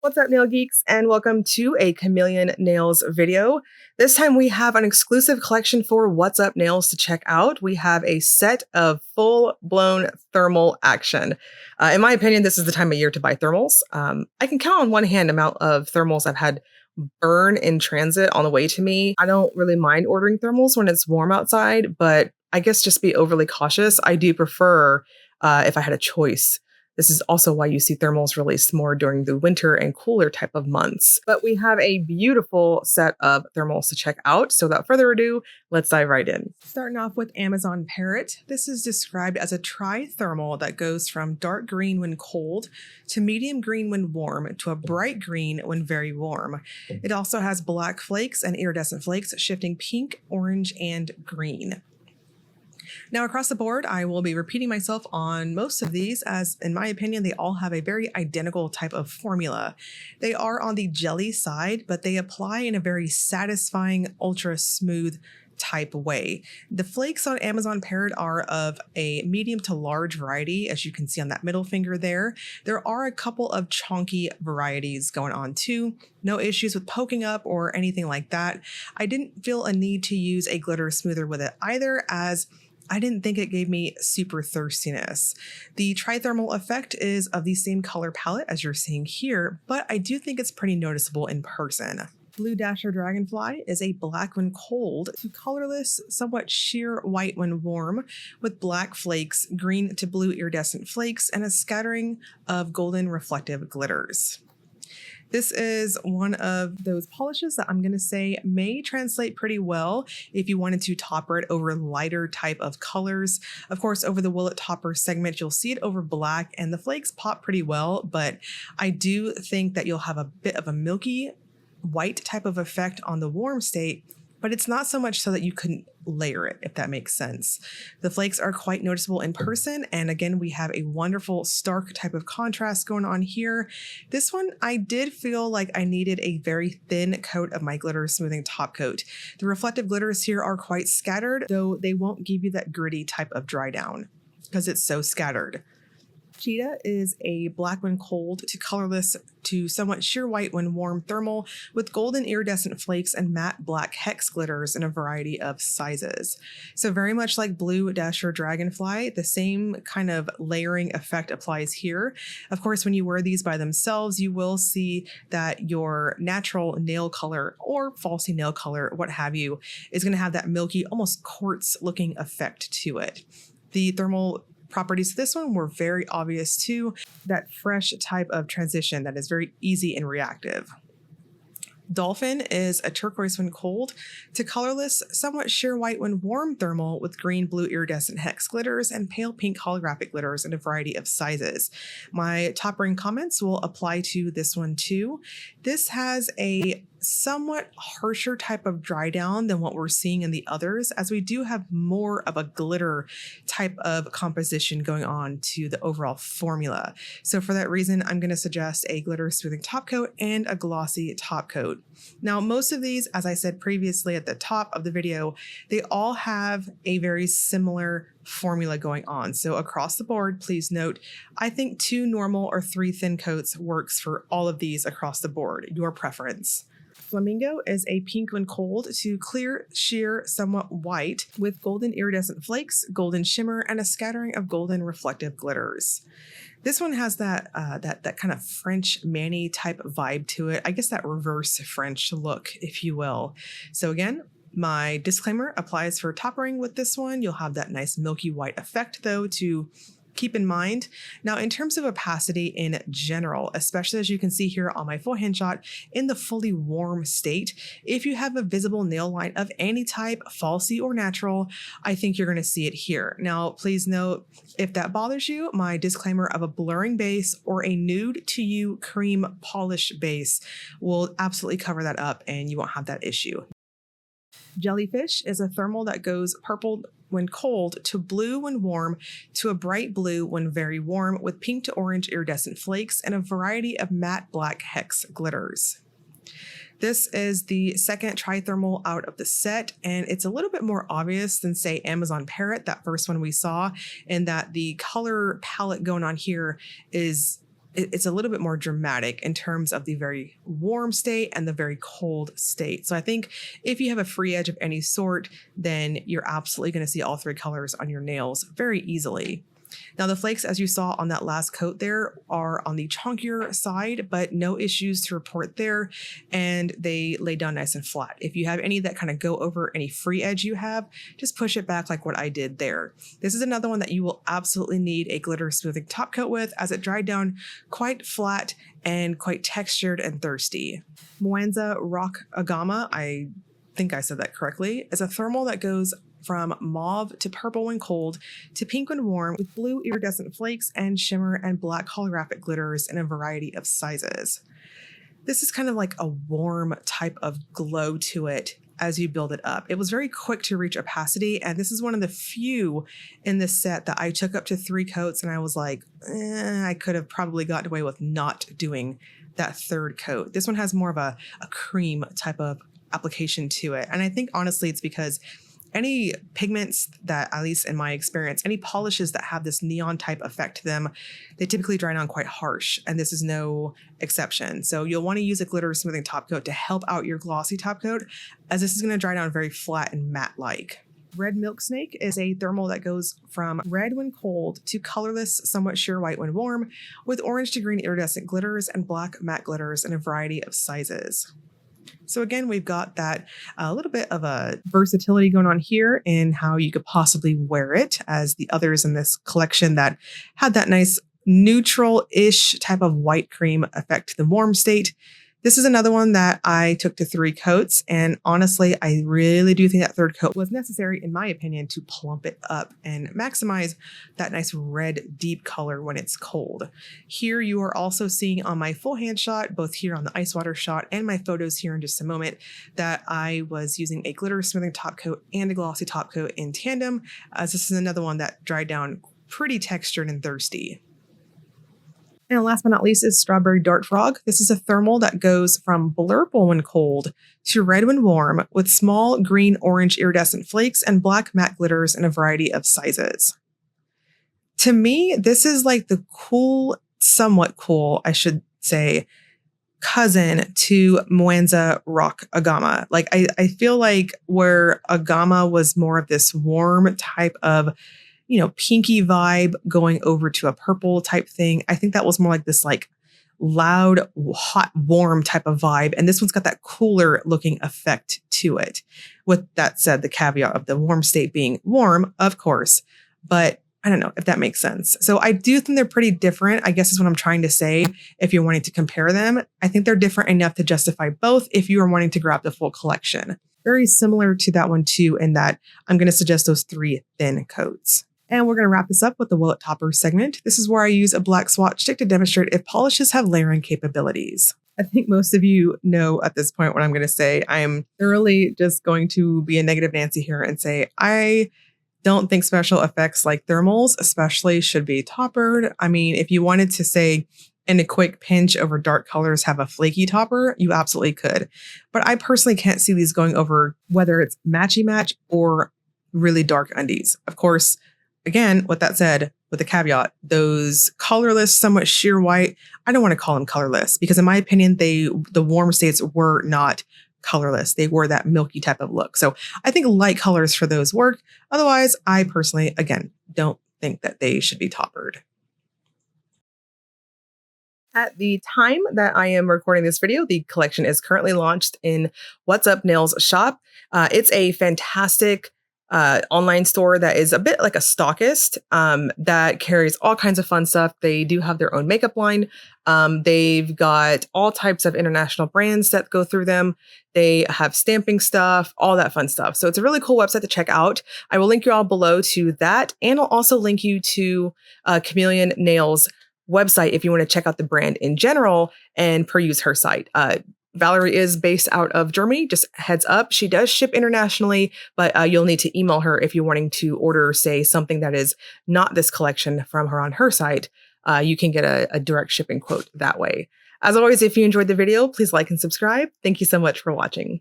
What's up, nail geeks, and welcome to a Chamaeleon Nails video. This time we have an exclusive collection for What's Up Nails to check out. We have a set of full-blown thermal action. In my opinion, this is the time of year to buy thermals. I can count on one hand the amount of thermals I've had burn in transit on the way to me. I don't really mind ordering thermals when it's warm outside, but I guess just be overly cautious. I do prefer if I had a choice. This is also why you see thermals released more during the winter and cooler type of months. But we have a beautiful set of thermals to check out. So without further ado, let's dive right in. Starting off with Amazon Parrot. This is described as a tri-thermal that goes from dark green when cold to medium green when warm to a bright green when very warm. It also has black flakes and iridescent flakes shifting pink, orange, and green. Now, across the board, I will be repeating myself on most of these as, in my opinion, they all have a very identical type of formula. They are on the jelly side, but they apply in a very satisfying, ultra smooth type way. The flakes on Amazon Parrot are of a medium to large variety, as you can see on that middle finger there. There are a couple of chunky varieties going on too. No issues with poking up or anything like that. I didn't feel a need to use a glitter smoother with it either, as I didn't think it gave me super thirstiness. The trithermal effect is of the same color palette as you're seeing here, but I do think it's pretty noticeable in person. Blue Dasher Dragonfly is a black when cold to colorless, somewhat sheer white when warm, with black flakes, green to blue iridescent flakes, and a scattering of golden reflective glitters. This is one of those polishes that I'm going to say may translate pretty well if you wanted to topper it over lighter type of colors. Of course, over the Will It Topper segment, you'll see it over black and the flakes pop pretty well, but I do think that you'll have a bit of a milky white type of effect on the warm state, but it's not so much so that you couldn't layer it, if that makes sense. The flakes are quite noticeable in person, and again, we have a wonderful stark type of contrast going on here. This one, I did feel like I needed a very thin coat of my glitter smoothing top coat. The reflective glitters here are quite scattered, though they won't give you that gritty type of dry down because it's so scattered. Cheetah is a black when cold to colorless to somewhat sheer white when warm thermal with golden iridescent flakes and matte black hex glitters in a variety of sizes. So very much like Blue Dasher Dragonfly, the same kind of layering effect applies here. Of course, when you wear these by themselves, you will see that your natural nail color or falsy nail color, what have you, is going to have that milky, almost quartz looking effect to it. The thermal properties of this one were very obvious too, that fresh type of transition that is very easy and reactive. Dolphin is a turquoise when cold to colorless, somewhat sheer white when warm thermal with green blue iridescent hex glitters and pale pink holographic glitters in a variety of sizes. My top ring comments will apply to this one too. This has a somewhat harsher type of dry down than what we're seeing in the others, as we do have more of a glitter type of composition going on to the overall formula. So for that reason, I'm going to suggest a glitter smoothing top coat and a glossy top coat. Now, most of these, as I said previously at the top of the video, they all have a very similar formula going on. So across the board, please note, I think 2 normal or 3 thin coats works for all of these across the board, your preference. Flamingo is a pink when cold to clear, sheer, somewhat white with golden iridescent flakes, golden shimmer, and a scattering of golden reflective glitters. This one has that kind of French Manny type vibe to it. I guess that reverse French look, if you will. So again, my disclaimer applies for toppering with this one. You'll have that nice milky white effect though to keep in mind. Now, in terms of opacity in general, especially as you can see here on my full hand shot in the fully warm state, if you have a visible nail line of any type, falsy or natural, I think you're going to see it here. Now, please note, if that bothers you, my disclaimer of a blurring base or a nude to you cream polish base will absolutely cover that up and you won't have that issue. Jellyfish is a thermal that goes purple when cold to blue when warm to a bright blue when very warm with pink to orange iridescent flakes and a variety of matte black hex glitters. This is the second trithermal out of the set, and it's a little bit more obvious than, say, Amazon Parrot, that first one we saw, in that the color palette going on here is it's a little bit more dramatic in terms of the very warm state and the very cold state. So I think if you have a free edge of any sort, then you're absolutely going to see all three colors on your nails very easily. Now the flakes, as you saw on that last coat there, are on the chunkier side, but no issues to report there, and they lay down nice and flat. If you have any that kind of go over any free edge you have, just push it back like what I did there. This is another one that you will absolutely need a glitter smoothing top coat with, as it dried down quite flat and quite textured and thirsty. Mwanza Rock Agama, I think I said that correctly, is a thermal that goes from mauve to purple when cold to pink when warm, with blue iridescent flakes and shimmer and black holographic glitters in a variety of sizes. This is kind of like a warm type of glow to it as you build it up. It was very quick to reach opacity, and this is one of the few in this set that I took up to 3 coats and I was like, I could have probably gotten away with not doing that 3rd coat. This one has more of a cream type of application to it. And I think honestly it's because any pigments that, at least in my experience, any polishes that have this neon type effect to them, they typically dry down quite harsh, and this is no exception. So you'll want to use a glitter smoothing top coat to help out your glossy top coat, as this is going to dry down very flat and matte-like. Red Milk Snake is a thermal that goes from red when cold to colorless, somewhat sheer white when warm, with orange to green iridescent glitters and black matte glitters in a variety of sizes. So again, we've got that a little bit of a versatility going on here in how you could possibly wear it, as the others in this collection that had that nice neutral-ish type of white cream effect to the warm state. This is another one that I took to 3 coats, and honestly, I really do think that 3rd coat was necessary, in my opinion, to plump it up and maximize that nice red deep color when it's cold. Here you are also seeing on my full hand shot, both here on the ice water shot and my photos here in just a moment, that I was using a glitter smoothing top coat and a glossy top coat in tandem, as this is another one that dried down pretty textured and thirsty. And last but not least is Strawberry Dart Frog. This is a thermal that goes from blurple when cold to red when warm, with small green orange iridescent flakes and black matte glitters in a variety of sizes. To me, this is like the cool, somewhat cool, I should say, cousin to Mwanza Rock Agama. Like I feel like where Agama was more of this warm type of, pinky vibe going over to a purple type thing, I think that was more like this like loud, hot, warm type of vibe. And this one's got that cooler looking effect to it. With that said, the caveat of the warm state being warm, of course, but I don't know if that makes sense. So I do think they're pretty different, I guess is what I'm trying to say. If you're wanting to compare them, I think they're different enough to justify both if you are wanting to grab the full collection. Very similar to that one too, in that I'm going to suggest those 3 thin coats. And we're going to wrap this up with the Will It Topper segment. This is where I use a black swatch stick to demonstrate if polishes have layering capabilities. I think most of you know at this point what I'm going to say. I am thoroughly just going to be a negative Nancy here and say I don't think special effects like thermals especially should be toppered. I mean, if you wanted to say in a quick pinch over dark colors have a flaky topper, you absolutely could. But I personally can't see these going over whether it's matchy match or really dark undies. Of course, again, with that said, with a caveat, those colorless, somewhat sheer white, I don't want to call them colorless because in my opinion, the warm states were not colorless. They were that milky type of look. So I think light colors for those work. Otherwise, I personally, again, don't think that they should be toppered. At the time that I am recording this video, the collection is currently launched in What's Up Nails shop. It's a fantastic online store that is a bit like a stockist that carries all kinds of fun stuff. They do have their own makeup line. They've got all types of international brands that go through them. They have stamping stuff, all that fun stuff. So it's a really cool website to check out. I will link you all below to that. And I'll also link you to Chamaeleon Nails website if you want to check out the brand in general and peruse her site. Valerie is based out of Germany, just heads up. She does ship internationally, but you'll need to email her if you're wanting to order, say, something that is not this collection from her on her site. You can get a direct shipping quote that way. As always, if you enjoyed the video, please like and subscribe. Thank you so much for watching.